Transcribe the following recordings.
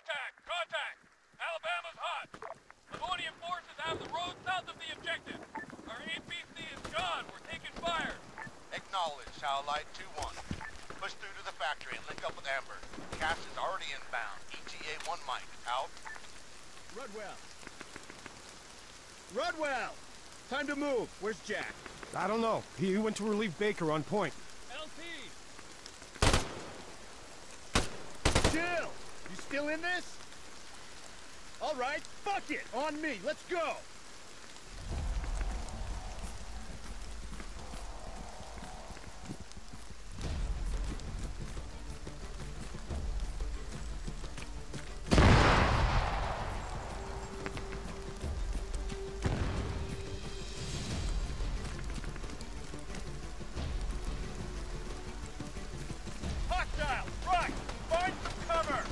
Contact! Contact! Alabama's hot! Livonian forces have the road south of the objective. Our APC is gone. We're taking fire. Acknowledge, Satellite 2-1. Push through to the factory and link up with Amber. Cass is already inbound. ETA 1 Mike. Out. Rudwell! Rudwell! Time to move. Where's Jack? I don't know. He went to relieve Baker on point. LT! Jill! You still in this? All right, fuck it! On me, let's go! Hostile! Right! Find some cover!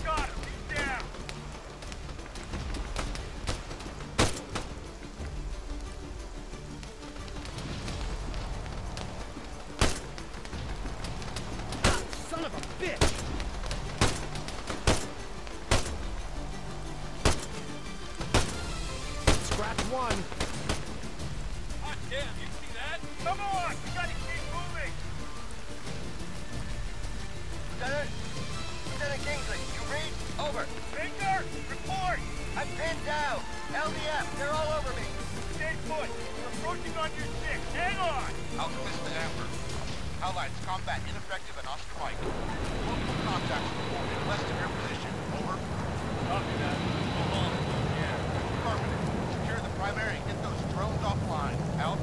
Got him! He's down! Ah, son of a bitch! Scratch one. Hot damn, you see that? Come on! We gotta keep moving! Lieutenant Kingsley, you read? Over. Baker! Report! I'm pinned down. LDF, they're all over me. Stay put! We're approaching on your 6. Hang on! Alchemist to Amber. Allies, combat ineffective and Oscar Mike. Multiple contacts reported west of your position. Over. Copy that. Move on. Yeah. Affirmative. Secure the primary and get those drones offline. Out.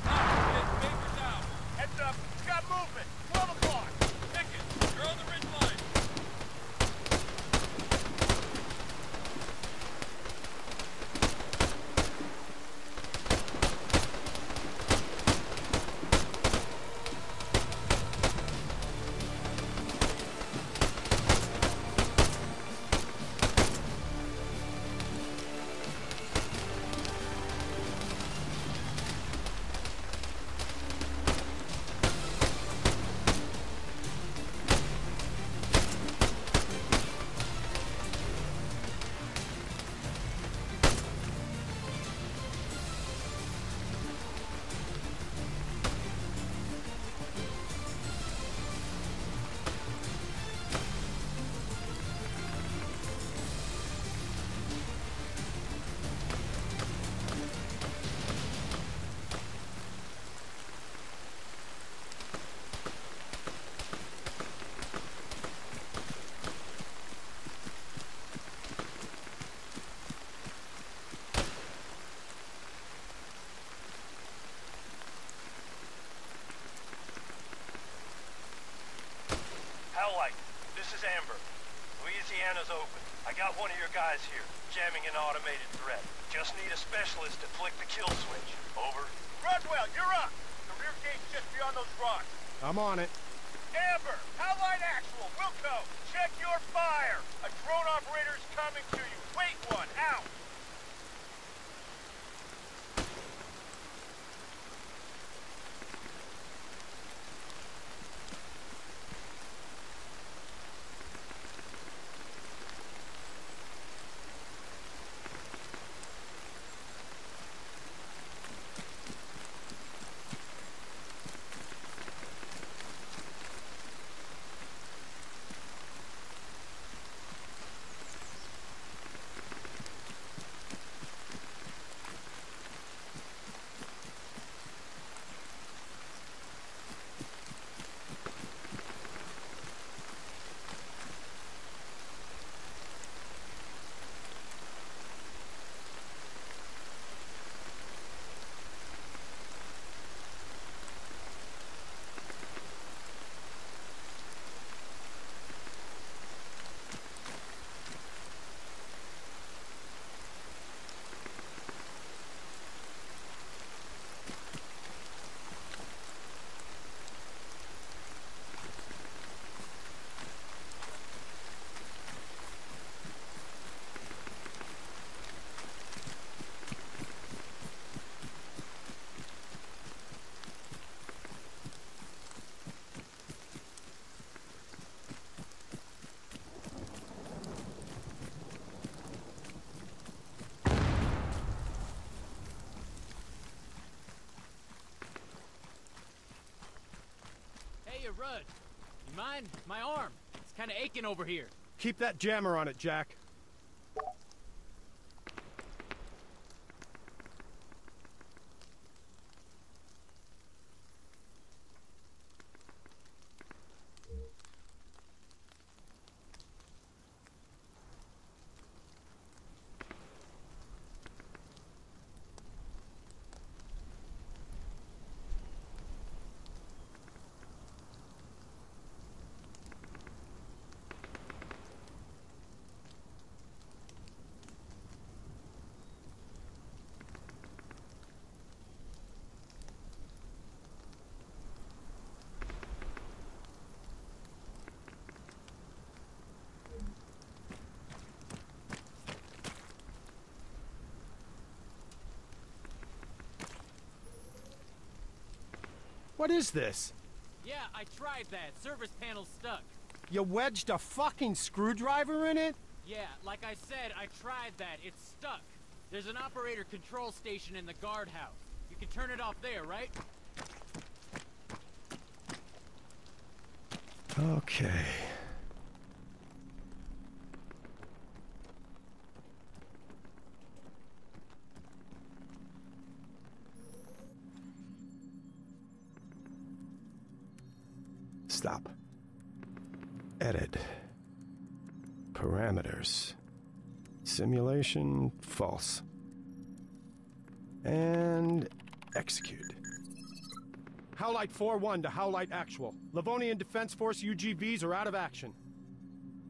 Baker's out. Heads up! Got movement! 12 o'clock! Pickett, you're on the ridge line. Helllight, this is Amber. Louisiana's open. I got one of your guys here, jamming an automated threat. Just need a specialist to flick the kill switch. Over. Rudwell, you're up! The rear gate's just beyond those rocks. I'm on it. Amber, Allied Actual, Wilco, check your fire! A drone operator's coming to you. Wait one, out! Rudd, you mind? My arm. It's kind of aching over here. Keep that jammer on it, Jack. What is this? Yeah, I tried that. Service panel's stuck. You wedged a fucking screwdriver in it? Yeah, like I said, I tried that. It's stuck. There's an operator control station in the guardhouse. You can turn it off there, right? Okay. Stop. Edit. Parameters. Simulation false. And execute. Howlite 4-1 to Howlite Actual. Livonian Defense Force UGVs are out of action.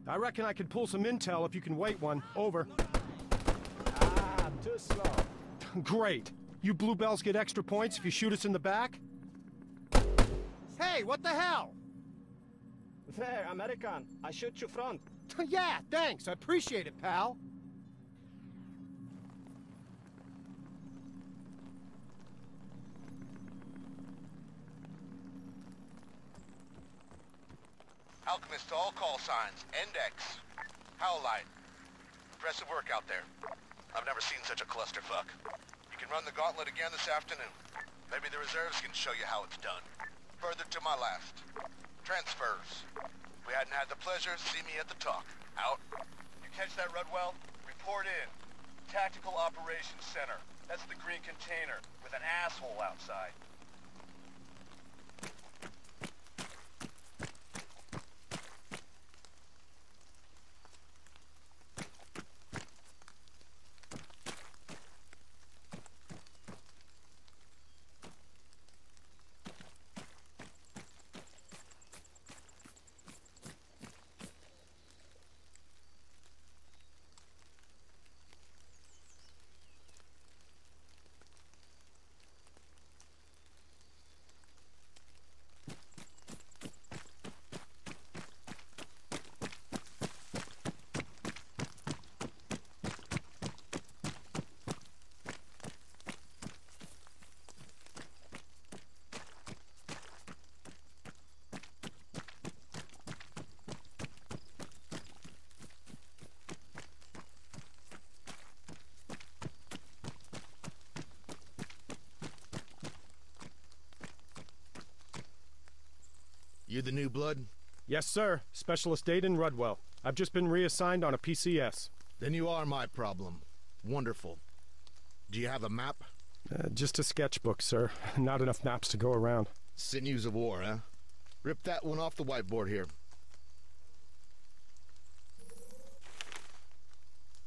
I reckon I could pull some intel if you can wait one. Over. Ah, too slow. Great. You bluebells get extra points if you shoot us in the back? Hey, what the hell? There, American. I shoot you front. Yeah, thanks. I appreciate it, pal. Alchemist to all call signs. Index. Howlite. Impressive work out there. I've never seen such a clusterfuck. You can run the gauntlet again this afternoon. Maybe the reserves can show you how it's done. Further to my last. Transfers. If we hadn't had the pleasure, see me at the talk. Out. You catch that, Rudwell? Report in. Tactical Operations Center. That's the green container with an asshole outside. You the new blood? Yes, sir. Specialist Aiden Rudwell. I've just been reassigned on a PCS. Then you are my problem. Wonderful. Do you have a map? Just a sketchbook, sir. Not enough maps to go around. Sinews of war, huh? Rip that one off the whiteboard here.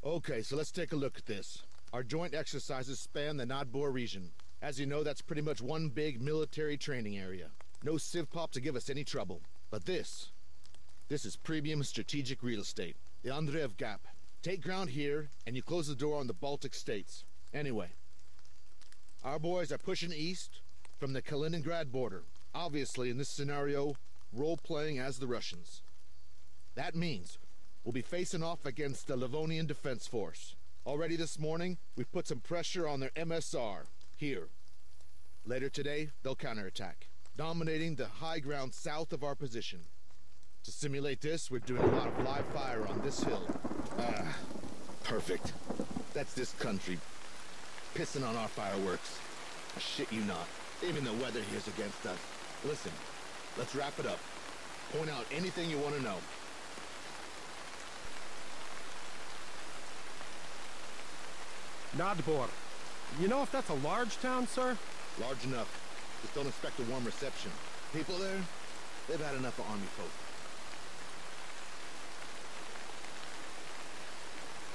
Okay, so let's take a look at this. Our joint exercises span the Nadbor region. As you know, that's pretty much one big military training area. No civ pop to give us any trouble. But this is premium strategic real estate. The Andreev Gap. Take ground here, and you close the door on the Baltic states. Anyway, our boys are pushing east from the Kaliningrad border. Obviously, in this scenario, role-playing as the Russians. That means we'll be facing off against the Livonian Defense Force. Already this morning, we've put some pressure on their MSR, here. Later today, they'll counterattack, dominating the high ground south of our position. To simulate this, we're doing a lot of live fire on this hill. Perfect. That's this country pissing on our fireworks. I shit you not. Even the weather here's against us. Listen, let's wrap it up. Point out anything you want to know. Nadbor. You know if that's a large town, sir? Large enough. Just don't expect a warm reception. People there, they've had enough of army folk.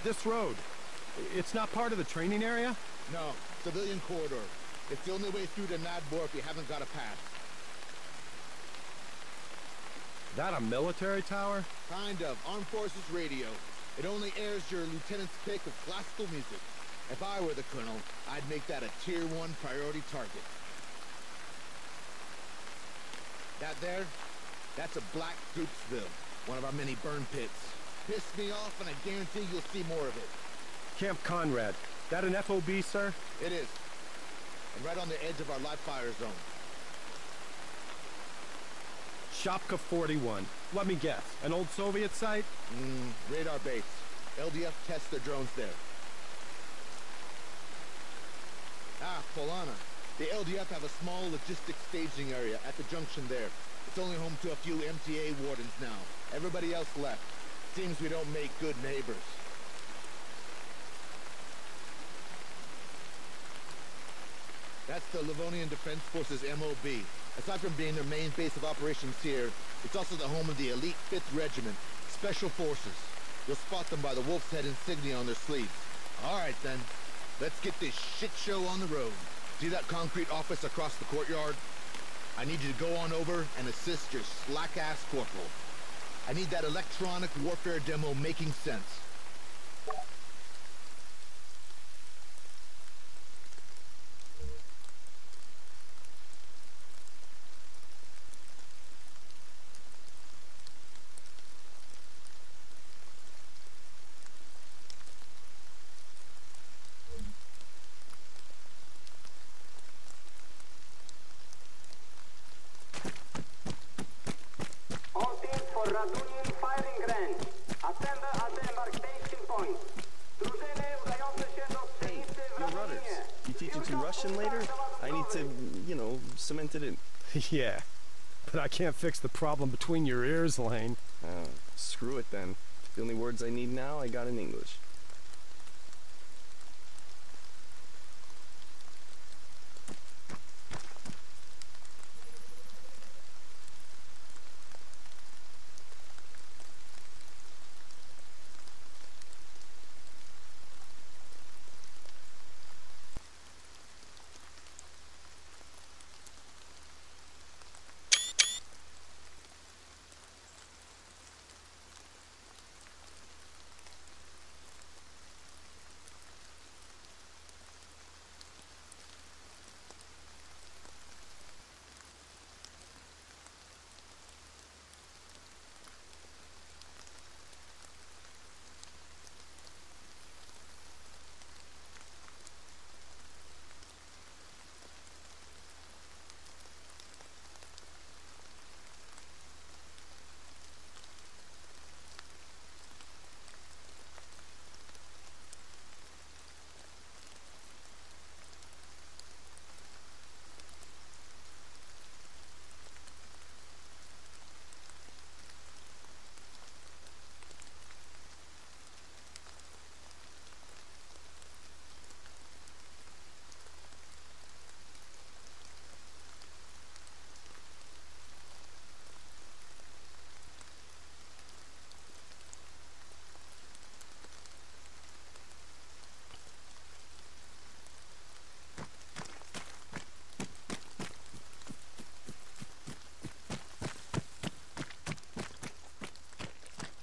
This road, it's not part of the training area? No, civilian corridor. It's the only way through to Nadbor if you haven't got a pass. That a military tower? Kind of. Armed Forces radio. It only airs your lieutenant's pick of classical music. If I were the colonel, I'd make that a Tier 1 priority target. That there, that's a black Goopsville, one of our many burn pits. Piss me off and I guarantee you'll see more of it. Camp Conrad. That an FOB, sir? It is. And right on the edge of our live fire zone. Shopka 41. Let me guess. An old Soviet site? Radar base. LDF tests their drones there. Ah, Polana. The LDF have a small logistics staging area at the junction there. It's only home to a few MTA wardens now. Everybody else left. Seems we don't make good neighbors. That's the Livonian Defense Forces MOB. Aside from being their main base of operations here, it's also the home of the elite 5th Regiment, Special Forces. You'll spot them by the Wolf's Head insignia on their sleeves. All right, then. Let's get this shit show on the road. See that concrete office across the courtyard? I need you to go on over and assist your slack-ass corporal. I need that electronic warfare demo making sense. Cemented in. Yeah, but I can't fix the problem between your ears, Lane. Screw it then. The only words I need now, I got in English.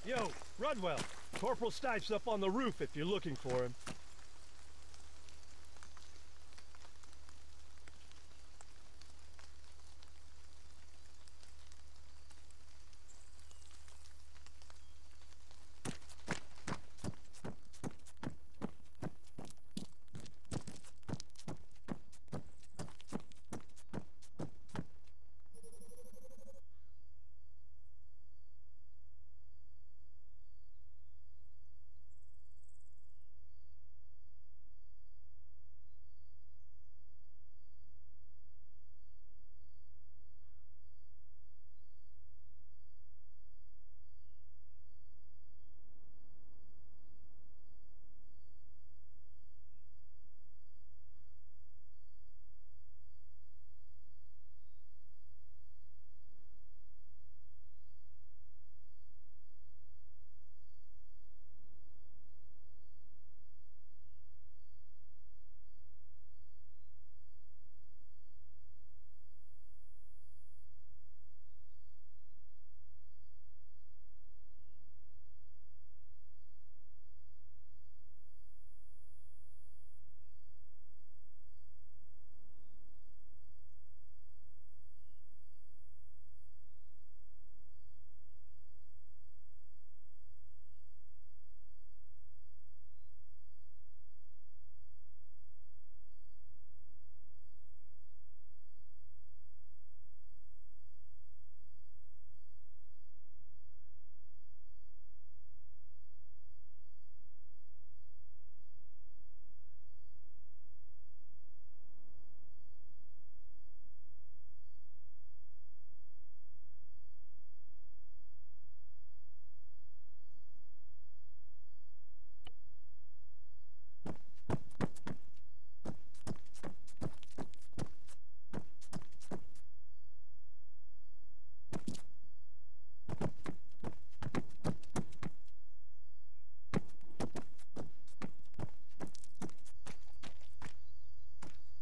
Yo, Rudwell. Corporal Stipe's up on the roof if you're looking for him.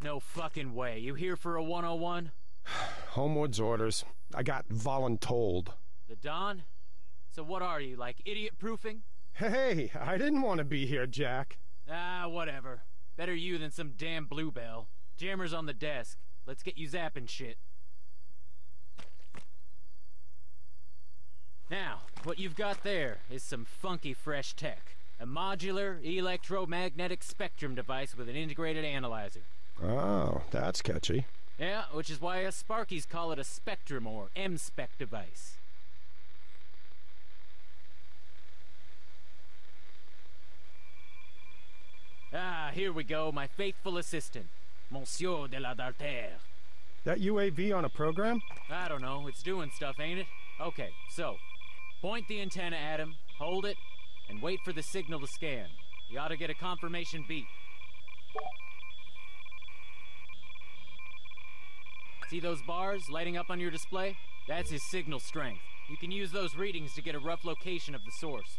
No fucking way. You here for a 101? Homewood's orders. I got voluntold. The Don? So what are you, like idiot-proofing? Hey, I didn't want to be here, Jack. Ah, whatever. Better you than some damn bluebell. Jammer's on the desk. Let's get you zapping shit. Now, what you've got there is some funky fresh tech. A modular electromagnetic spectrum device with an integrated analyzer. Oh, that's catchy. Yeah, which is why us Sparkies call it a spectrum or M-spec device. Ah, here we go, my faithful assistant, Monsieur de la Dartere. That UAV on a program? I don't know, it's doing stuff, ain't it? Okay, so, point the antenna at him, hold it, and wait for the signal to scan. You ought to get a confirmation beep. See those bars lighting up on your display? That's his signal strength. You can use those readings to get a rough location of the source.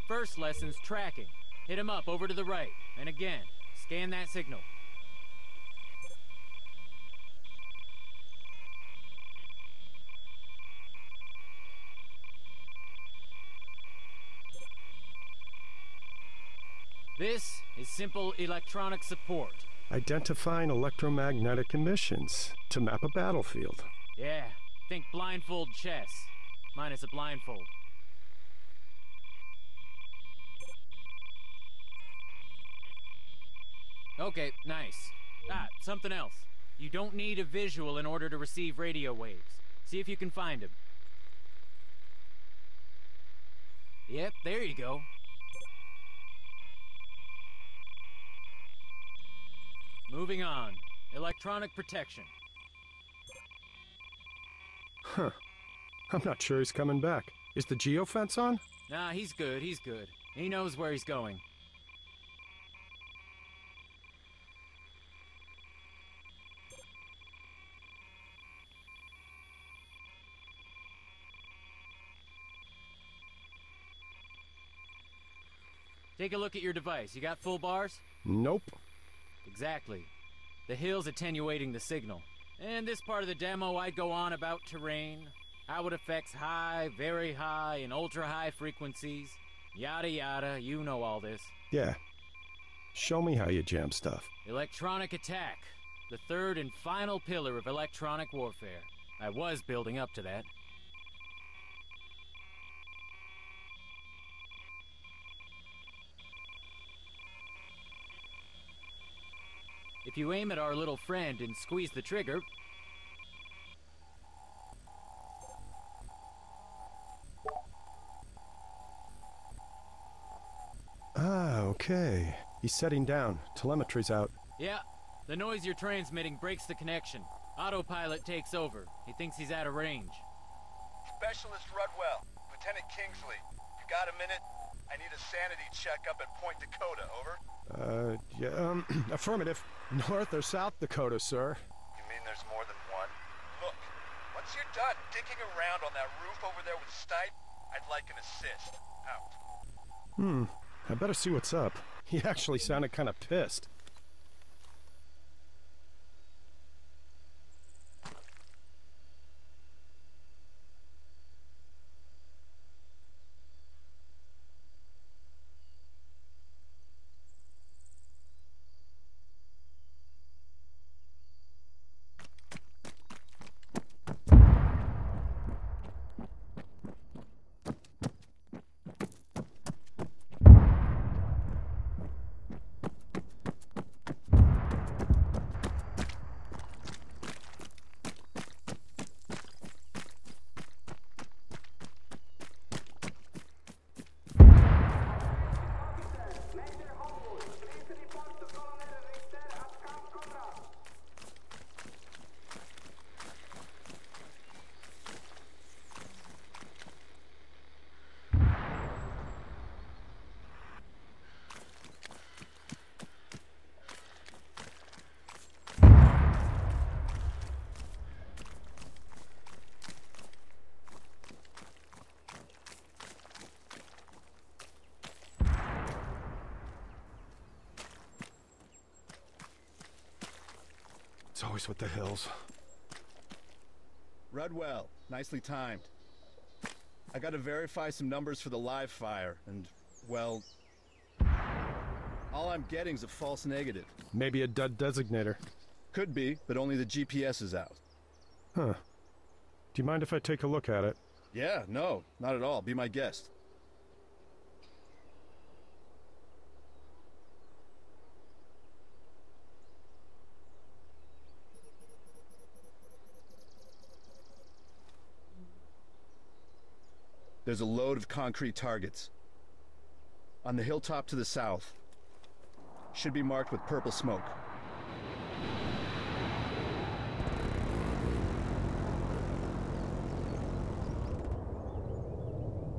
First lesson's tracking. Hit him up over to the right, and again, scan that signal. This is simple electronic support. Identifying electromagnetic emissions to map a battlefield. Yeah, think blindfold chess, minus a blindfold. Okay, nice. Ah, something else. You don't need a visual in order to receive radio waves. See if you can find them. Yep, there you go. Moving on. Electronic protection. Huh. I'm not sure he's coming back. Is the geofence on? Nah, he's good, he's good. He knows where he's going. Take a look at your device. You got full bars? Nope. Exactly. The hill's attenuating the signal. In this part of the demo, I'd go on about terrain, how it affects high, very high, and ultra-high frequencies. Yada yada, you know all this. Yeah. Show me how you jam stuff. Electronic attack. The third and final pillar of electronic warfare. I was building up to that. If you aim at our little friend and squeeze the trigger... Ah, okay. He's setting down. Telemetry's out. Yeah. The noise you're transmitting breaks the connection. Autopilot takes over. He thinks he's out of range. Specialist Rudwell, Lieutenant Kingsley. You got a minute? I need a sanity check up at Point Dakota, over? Yeah, affirmative. North or South Dakota, sir? You mean there's more than one? Look, once you're done dicking around on that roof over there with Stipe, I'd like an assist. Out. I better see what's up. He actually sounded kind of pissed. It's always with the hills. Rudwell, nicely timed. I gotta verify some numbers for the live fire, and, well... all I'm getting's a false negative. Maybe a dud designator. Could be, but only the GPS is out. Huh. Do you mind if I take a look at it? Yeah, no, not at all. Be my guest. There's a load of concrete targets. On the hilltop to the south. Should be marked with purple smoke.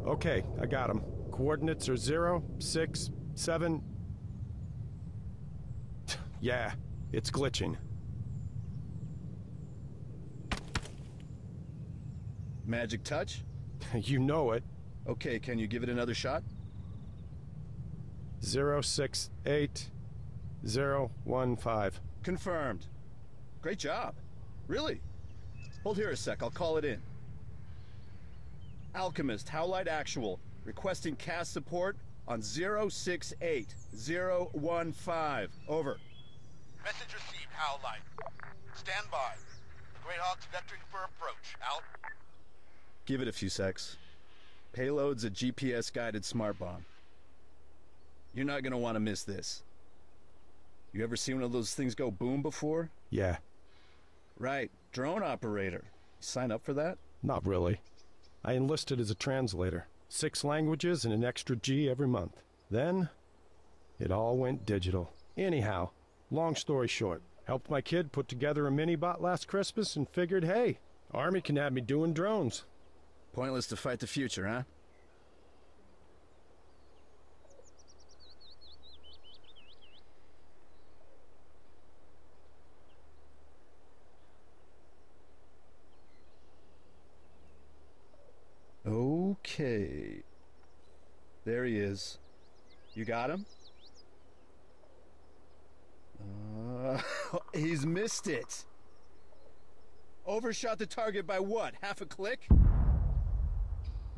Okay, I got them. Coordinates are 0, 6, 7... Yeah, it's glitching. Magic touch? You know it. Okay, can you give it another shot? 068015. Confirmed. Great job. Really? Hold here a sec, I'll call it in. Alchemist, Howlite Actual, requesting cast support on 068015. Over. Message received, Howlite. Stand by. The Greyhawk's vectoring for approach. Out. Give it a few secs. Payload's a GPS-guided smart bomb. You're not gonna want to miss this. You ever seen one of those things go boom before? Yeah. Right, drone operator. You sign up for that? Not really. I enlisted as a translator. 6 languages and an extra G every month. Then, it all went digital. Anyhow, long story short, helped my kid put together a mini-bot last Christmas and figured, hey, Army can have me doing drones. Pointless to fight the future, huh? Okay. There he is. You got him? He's missed it. Overshot the target by what? Half a click?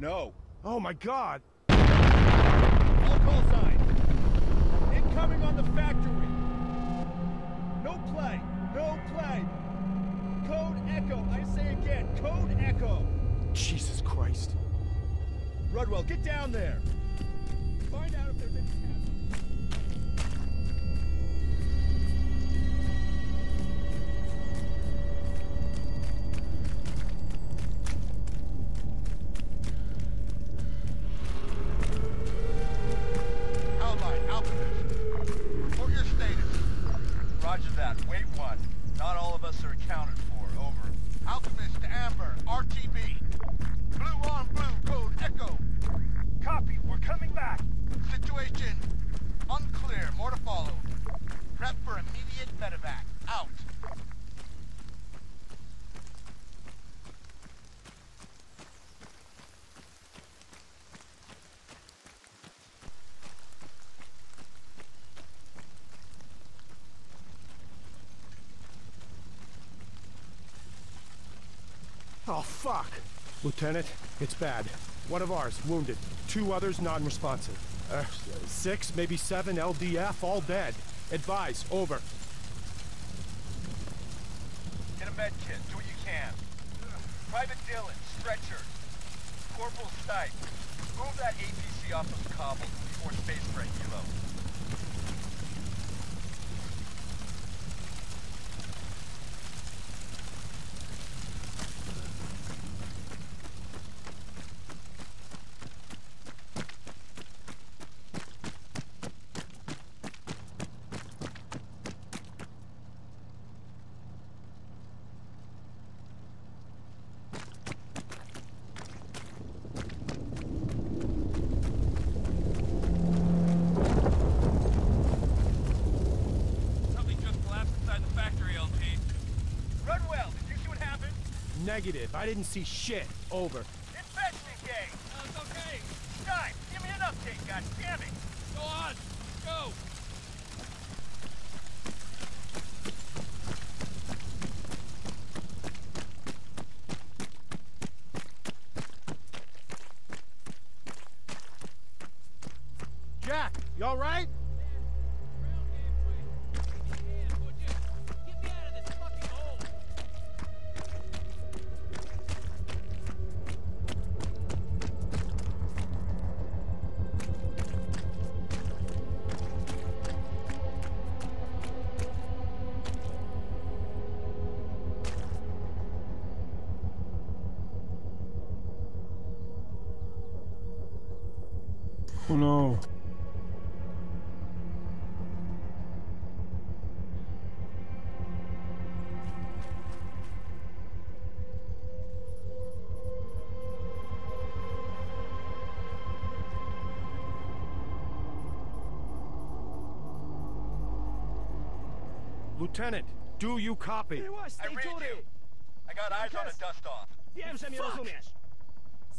No. Oh my God! All call sign. Incoming on the factory. No play. No play. Code Echo. I say again. Code Echo. Jesus Christ. Rudwell, get down there. Find out if there's any Roger that. Wait one. Not all of us are accounted for. Over. Alchemist to Amber, RTB. Blue on blue, code Echo. Copy. We're coming back. Situation unclear. More to follow. Prep for immediate medevac. Out. Oh, fuck! Lieutenant, it's bad. One of ours, wounded. 2 others, non-responsive. 6, maybe 7 LDF, all dead. Advise, over. Get a med kit. Do what you can. Private Dillon, stretcher. Corporal Stipe. Move that APC off those cobbles before space for a helo. Negative. I didn't see shit. Over. Inspection engaged. No, it's okay. Stipe, give me an update, goddammit. Go on. Go. You all right? Oh no. Lieutenant, do you copy? I read you. I got eyes on a dust-off. Wiem, że mnie rozumiesz.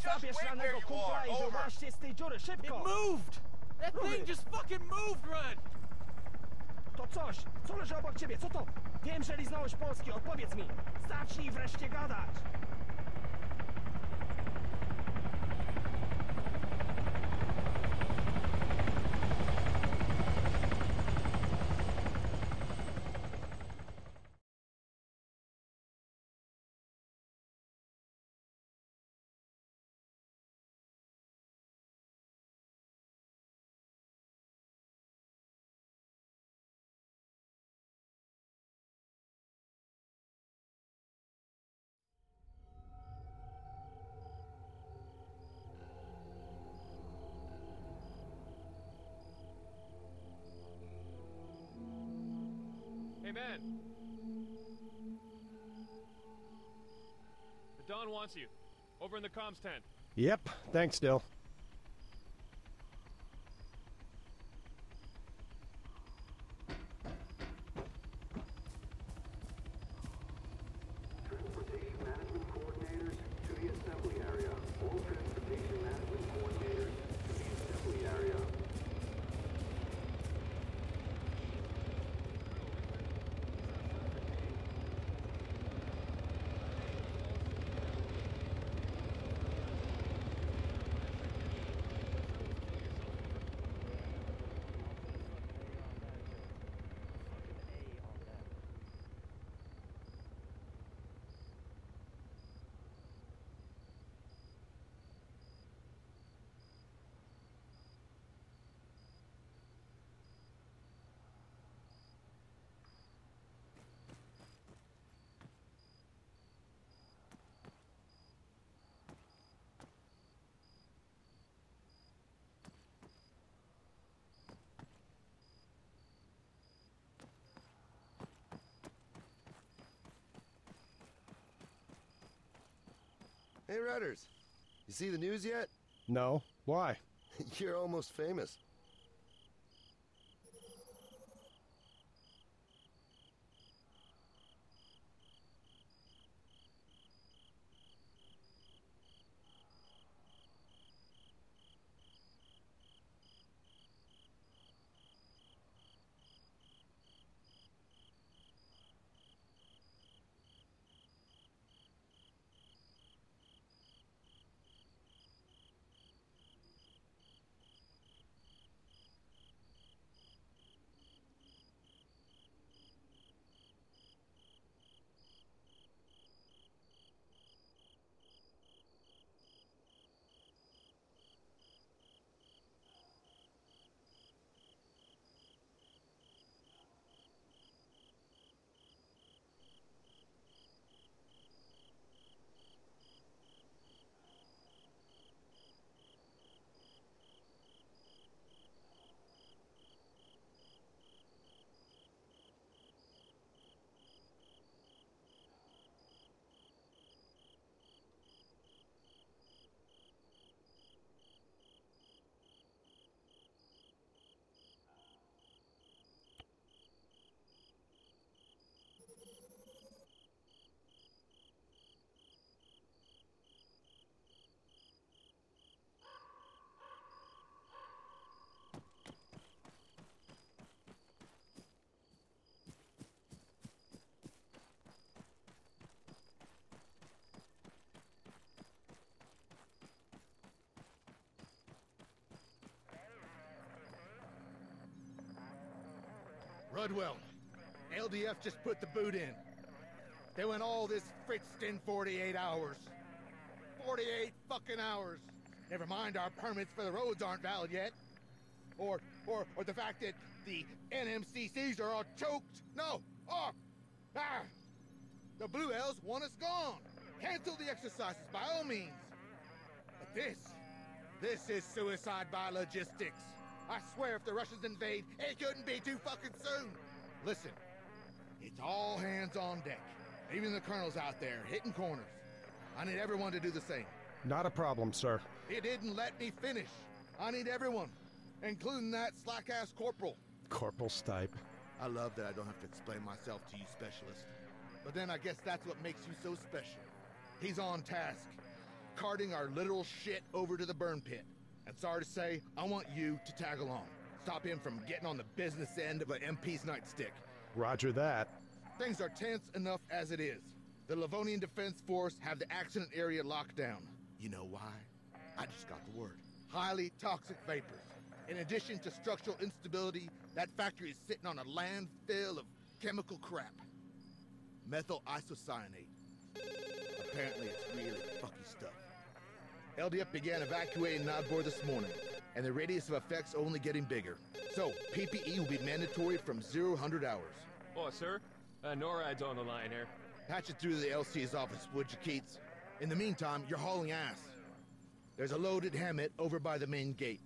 Zabierz rannego kumpla i wyłaźcie z tej dziury, szybko! It moved! That thing just fucking moved, Run! To coś, co leży obok ciebie, co to? Wiem, że liznąłeś Polski, odpowiedz mi. Zacznij wreszcie gadać. Hey, man. The Don wants you. Over in the comms tent. Yep, thanks, Dill. Transportation management coordinators to the assembly area. All transportation management coordinators to the assembly area. Hey, Rudders. You see the news yet? No. Why? You're almost famous. Budwell, LDF just put the boot in. They went all this fritzed in 48 hours. 48 fucking hours. Never mind our permits for the roads aren't valid yet. Or the fact that the NMCCs are all choked. No! The Blue Hells want us gone. Cancel the exercises by all means. But this is suicide by logistics. I swear if the Russians invade, it couldn't be too fucking soon. Listen, it's all hands on deck. Even the colonel's out there, hitting corners. I need everyone to do the same. Not a problem, sir. You didn't let me finish. I need everyone, including that slack-ass corporal. Corporal Stipe. I love that I don't have to explain myself to you, Specialist. But then I guess that's what makes you so special. He's on task, carting our literal shit over to the burn pit. And sorry to say, I want you to tag along. Stop him from getting on the business end of an MP's nightstick. Roger that. Things are tense enough as it is. The Livonian Defense Force have the accident area locked down. You know why? I just got the word. Highly toxic vapors. In addition to structural instability, that factory is sitting on a landfill of chemical crap. Methyl isocyanate. Apparently it's really fucky stuff. LDF began evacuating Nodbor this morning, and the radius of effects only getting bigger. So, PPE will be mandatory from 0 to 100 hours. Oh, sir? NORAD's on the line here. Patch it through the LC's office, would you, Keats? In the meantime, you're hauling ass. There's a loaded Hammett over by the main gate.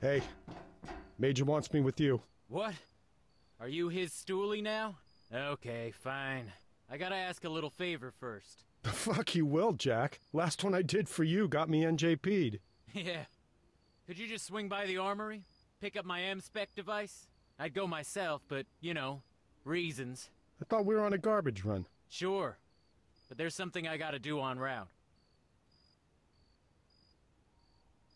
Hey, Major wants me with you. What? Are you his stoolie now? Okay, fine. I gotta ask a little favor first. The fuck you will, Jack. Last one I did for you got me NJP'd. Yeah. Could you just swing by the armory? Pick up my M-Spec device? I'd go myself, but, you know, reasons. I thought we were on a garbage run. Sure. But there's something I gotta do en route.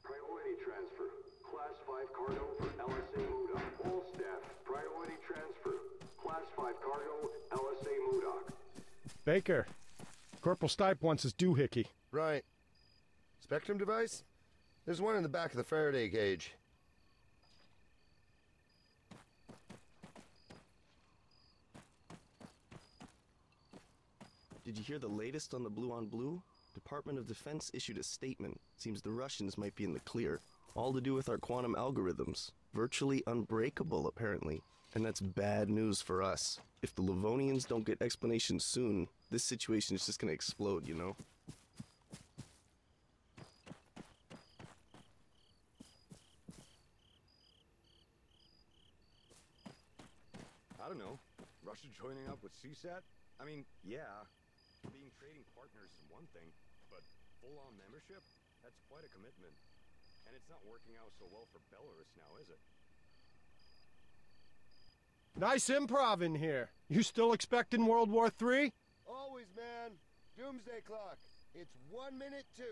Priority transfer. Class 5 cargo for LSA Modoc. All staff, priority transfer. Class 5 cargo, LSA Modoc. Baker, Corporal Stipe wants his doohickey. Right. Spectrum device? There's one in the back of the Faraday cage. Did you hear the latest on the blue on blue? Department of Defense issued a statement. Seems the Russians might be in the clear. All to do with our quantum algorithms. Virtually unbreakable, apparently. And that's bad news for us. If the Livonians don't get explanations soon, this situation is just gonna explode, you know? I don't know. Russia joining up with CSAT? I mean, yeah, being trading partners is one thing, but full-on membership? That's quite a commitment. And it's not working out so well for Belarus now, is it? Nice improv in here. You still expecting World War III? Always, man. Doomsday clock. It's 1 minute 2.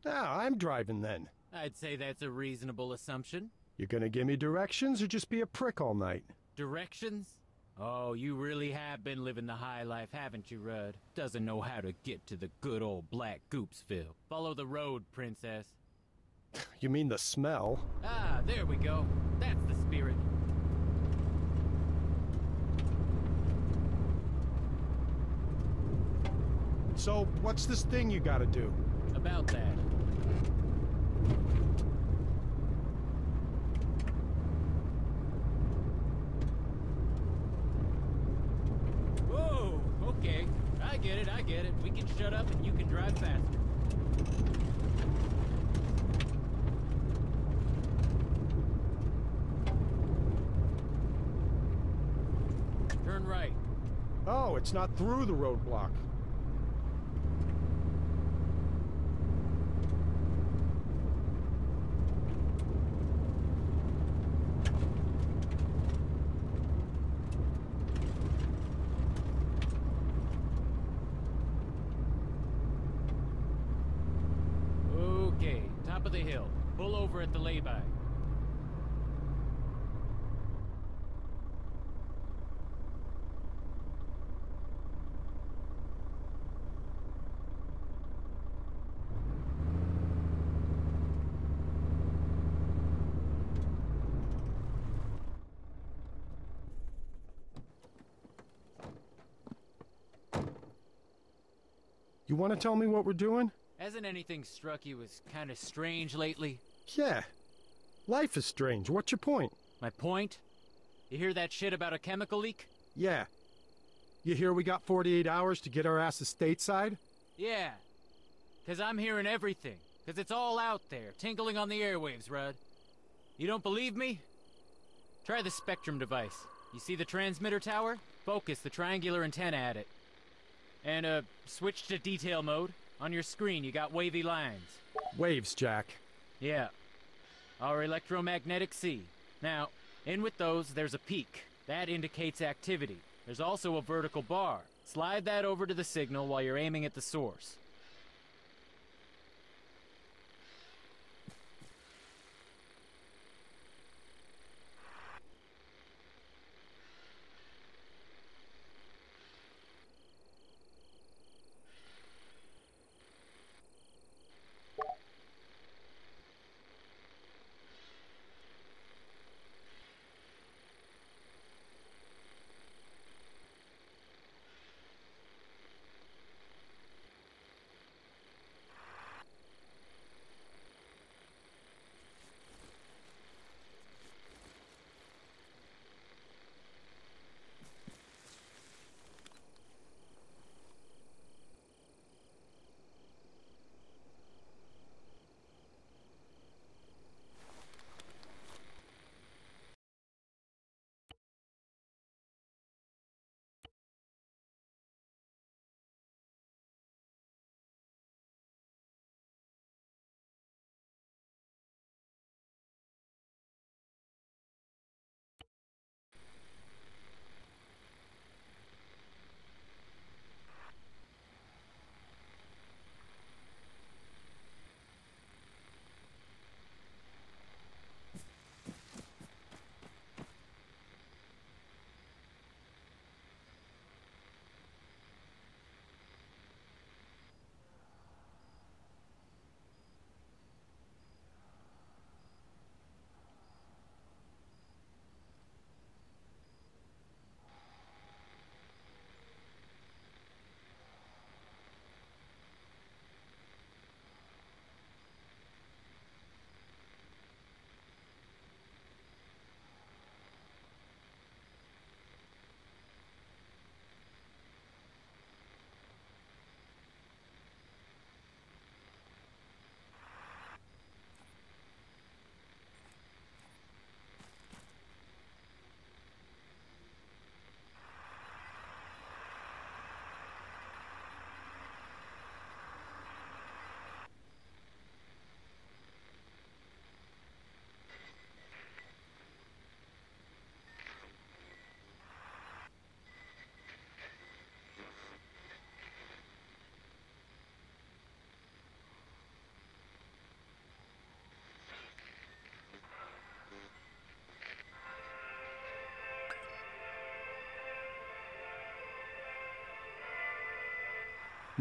Ah, I'm driving then. I'd say that's a reasonable assumption. You gonna give me directions or just be a prick all night? Directions? Oh, you really have been living the high life, haven't you, Rudd? Doesn't know how to get to the good old Black Goopsville. Follow the road, princess. You mean the smell? Ah, there we go. That's the spirit. So, what's this thing you gotta do? About that. Whoa, okay. I get it. We can shut up and you can drive faster. Turn right. Oh, it's not through the roadblock. Okay, top of the hill. Pull over at the lay-by. You want to tell me what we're doing? Hasn't anything struck you as kind of strange lately? Yeah. Life is strange. What's your point? My point? You hear that shit about a chemical leak? Yeah. You hear we got 48 hours to get our asses stateside? Yeah. 'Cause I'm hearing everything. 'Cause it's all out there, tinkling on the airwaves, Rudd. You don't believe me? Try the Spectrum device. You see the transmitter tower? Focus the triangular antenna at it. And, switch to detail mode. On your screen, you got wavy lines. Waves, Jack. Yeah. Our electromagnetic sea. Now, in with those, there's a peak. That indicates activity. There's also a vertical bar. Slide that over to the signal while you're aiming at the source.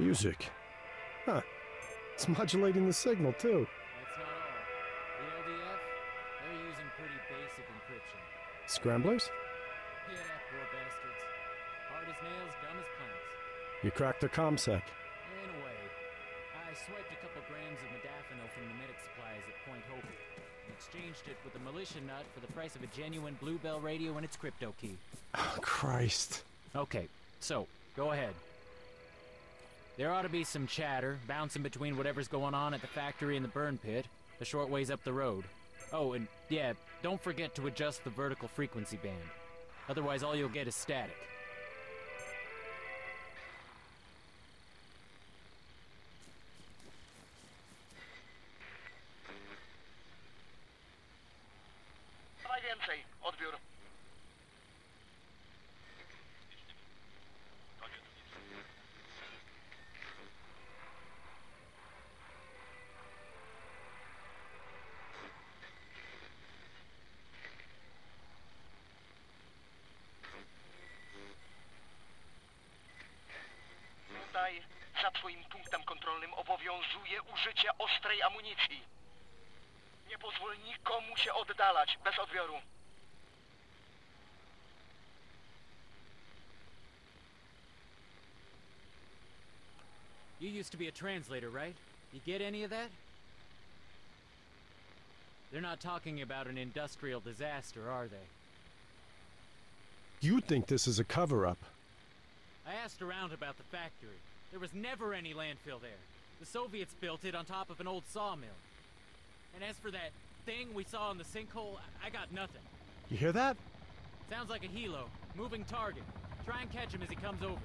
Music. Huh. It's modulating the signal, too. That's not all. The LDF, they're using pretty basic encryption. Scramblers? Yeah, poor bastards. Hard as nails, dumb as planks. You cracked their ComSec. In a way. I swiped a couple grams of modafinil from the medic supplies at Point Hope and exchanged it with a militia nut for the price of a genuine Bluebell radio and its crypto key. Oh, Christ. Okay, so, go ahead. There ought to be some chatter, bouncing between whatever's going on at the factory and the burn pit, a short ways up the road. Oh, and yeah, don't forget to adjust the vertical frequency band. Otherwise, all you'll get is static. Najwięcej, odbiór. Tutaj, za twoim punktem kontrolnym obowiązuje użycie ostrej amunicji. Nie pozwól nikomu się oddalać bez odbioru. You used to be a translator, right? You get any of that? They're not talking about an industrial disaster, are they? You think this is a cover-up. I asked around about the factory. There was never any landfill there. The Soviets built it on top of an old sawmill. And as for that thing we saw in the sinkhole, I got nothing. You hear that? Sounds like a helo. Moving target. Try and catch him as he comes over.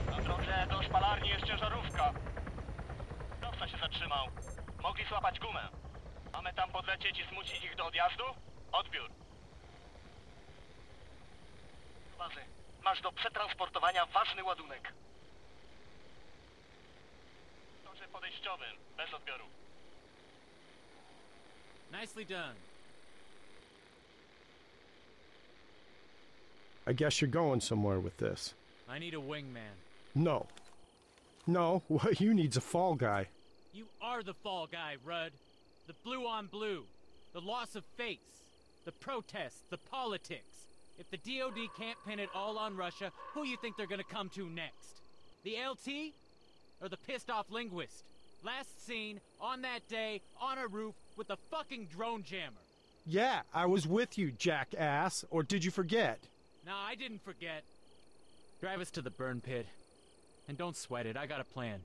Na drodze do szpalarni jest ciężarówka. Kierowca się zatrzymał. Mogli złapać gumę. Mamy tam podlecieć i zmusić ich do odjazdu? Odbiór. Bazy, masz do przetransportowania ważny ładunek. W torze podejściowym, bez odbioru. Nicely done. I guess you're going somewhere with this. I need a wingman. No. No, what you need's a fall guy. You are the fall guy, Rudd. The blue on blue. The loss of face. The protests. The politics. If the DOD can't pin it all on Russia, who you think they're gonna come to next? The LT? Or the pissed off linguist? Last seen, on that day, on a roof, with a fucking drone jammer. Yeah, I was with you, jackass. Or did you forget? No, I didn't forget. Drive us to the burn pit. And don't sweat it, I got a plan.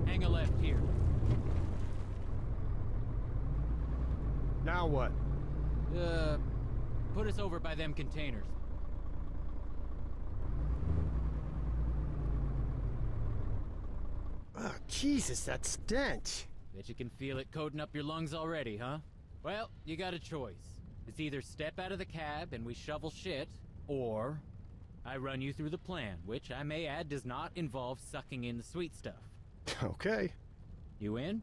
Hang a left here. Now what? Put us over by them containers. Oh, Jesus, that stench. Bet you can feel it coating up your lungs already, huh? Well, you got a choice. It's either step out of the cab and we shovel shit, or I run you through the plan, which I may add does not involve sucking in the sweet stuff. Okay. You in?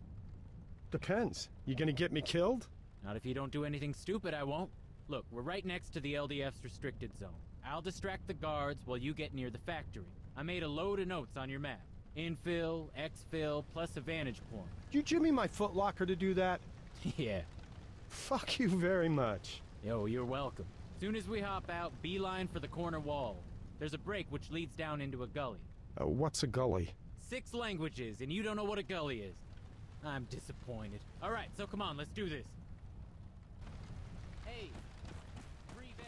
Depends. You gonna get me killed? Not if you don't do anything stupid, I won't. Look, we're right next to the LDF's restricted zone. I'll distract the guards while you get near the factory. I made a load of notes on your map. Infill, exfil, plus a vantage point. You jimmy my footlocker to do that? Yeah. Fuck you very much. Yo, you're welcome. Soon as we hop out, beeline for the corner wall. There's a break which leads down into a gully. What's a gully? 6 languages, and you don't know what a gully is. I'm disappointed. All right, so come on, let's do this. Hey, breathe in.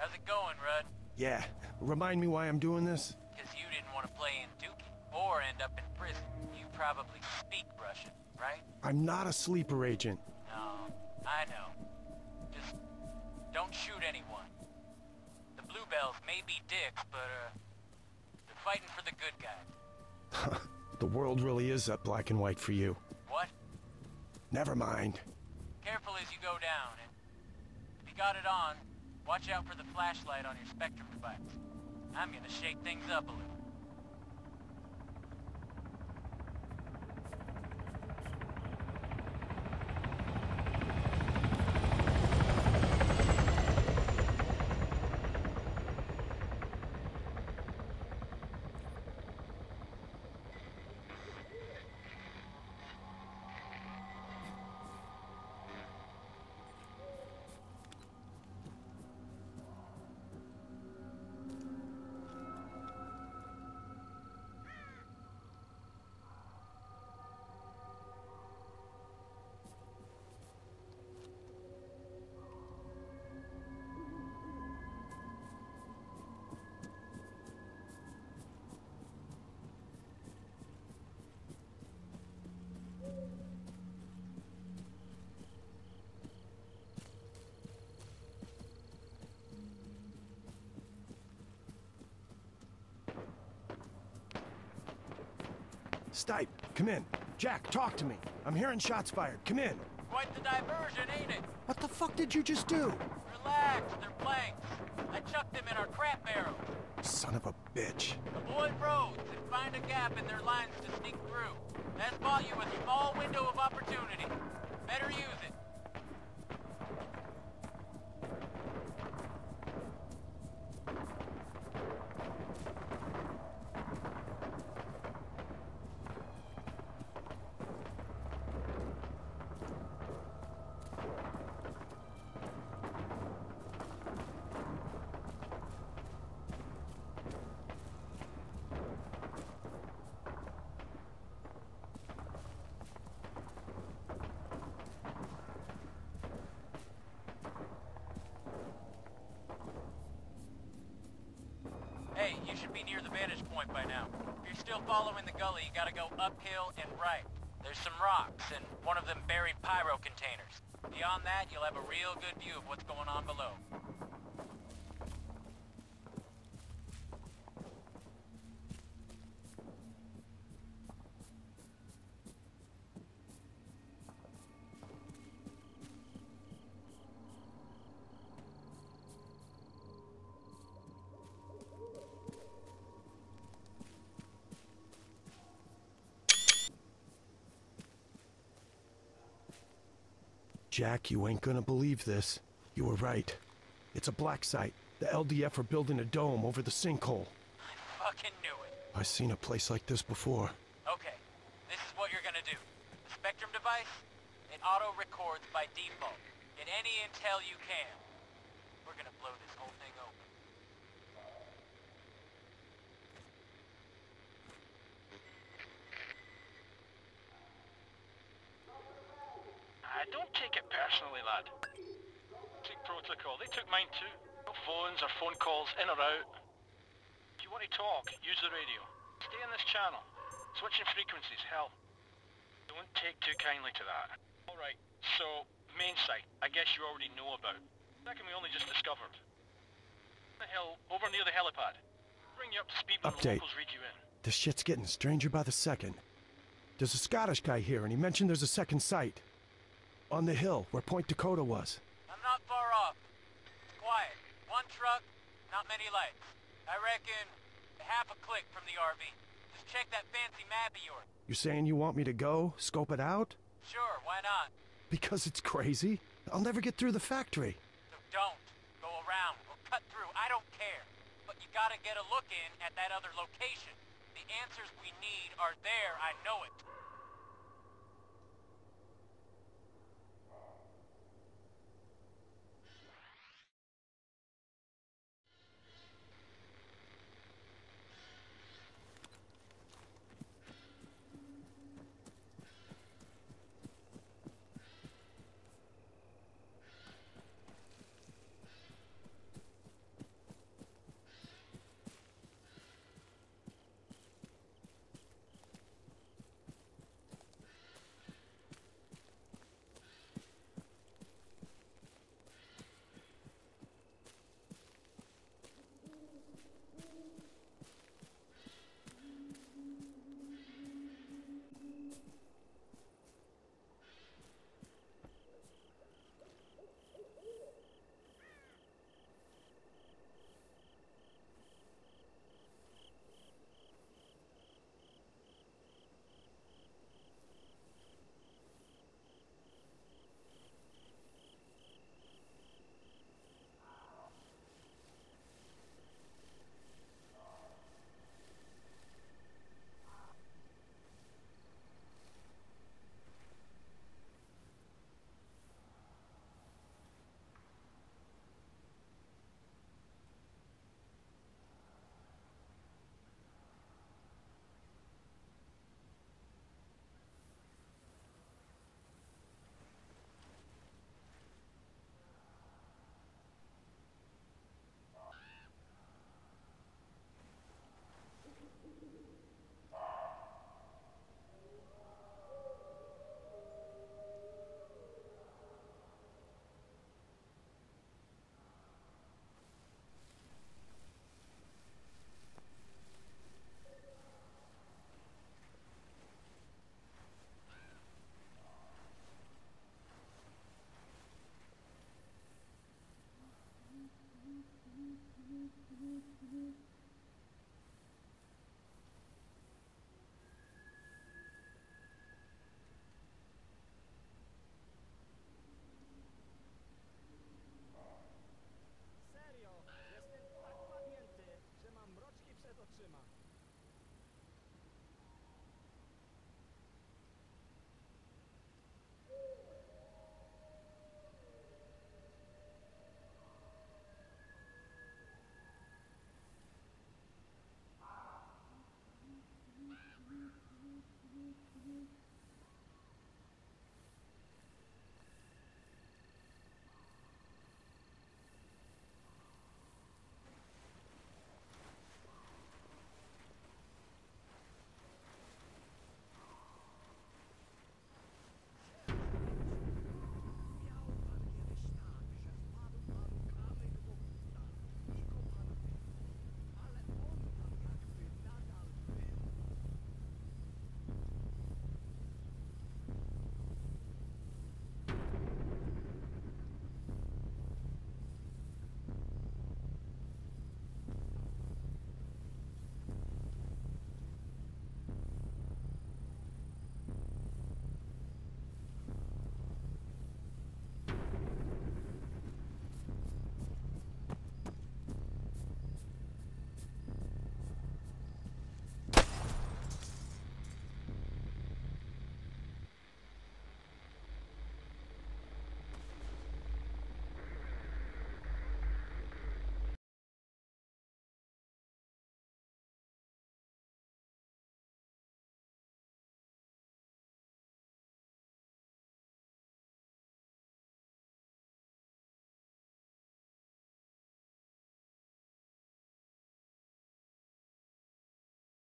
How's it going, Rudd? Yeah. Remind me why I'm doing this? Because you didn't want to play in Dookie or end up in prison. You probably speak Russian, right? I'm not a sleeper agent. No, I know. Just don't shoot anyone. The Bluebells may be dicks, but, they're fighting for the good guys. The world really is that black and white for you. What? Never mind. Careful as you go down, and if you got it on, watch out for the flashlight on your Spectrum device. I'm gonna shake things up a little. Stipe, come in. Jack, talk to me. I'm hearing shots fired. Come in. Quite the diversion, ain't it? What the fuck did you just do? Relax, they're blanks. I chucked them in our crap barrel. Son of a bitch. Avoid roads and find a gap in their lines to sneak through. That's bought you a small window of opportunity. Better use it. Hey, you should be near the vantage point by now. If you're still following the gully, you gotta go uphill and right. There's some rocks, and one of them buried pyro containers. Beyond that, you'll have a real good view of what's going on below. Jack, you ain't gonna believe this. You were right. It's a black site. The LDF are building a dome over the sinkhole. I fucking knew it. I've seen a place like this before. Okay, this is what you're gonna do. The Spectrum device, it auto-records by default. Get any intel you can. We're gonna blow this whole thing open. Don't take it personally, lad. Take protocol. They took mine too. No phones or phone calls in or out. If you want to talk, use the radio. Stay on this channel. Switching frequencies, hell. Don't take too kindly to that. Alright, so, main site. I guess you already know about. Second we only just discovered. The hill, over near the helipad. Bring you up to speed when the locals read you in. This shit's getting stranger by the second. There's a Scottish guy here, and he mentioned there's a second site. On the hill, where Point Dakota was. I'm not far off. It's quiet. One truck, not many lights. I reckon half a click from the RV. Just check that fancy map of yours. You're saying you want me to go, scope it out? Sure, why not? Because it's crazy? I'll never get through the factory. So don't. Go around or cut through, I don't care. But you gotta get a look in at that other location. The answers we need are there, I know it.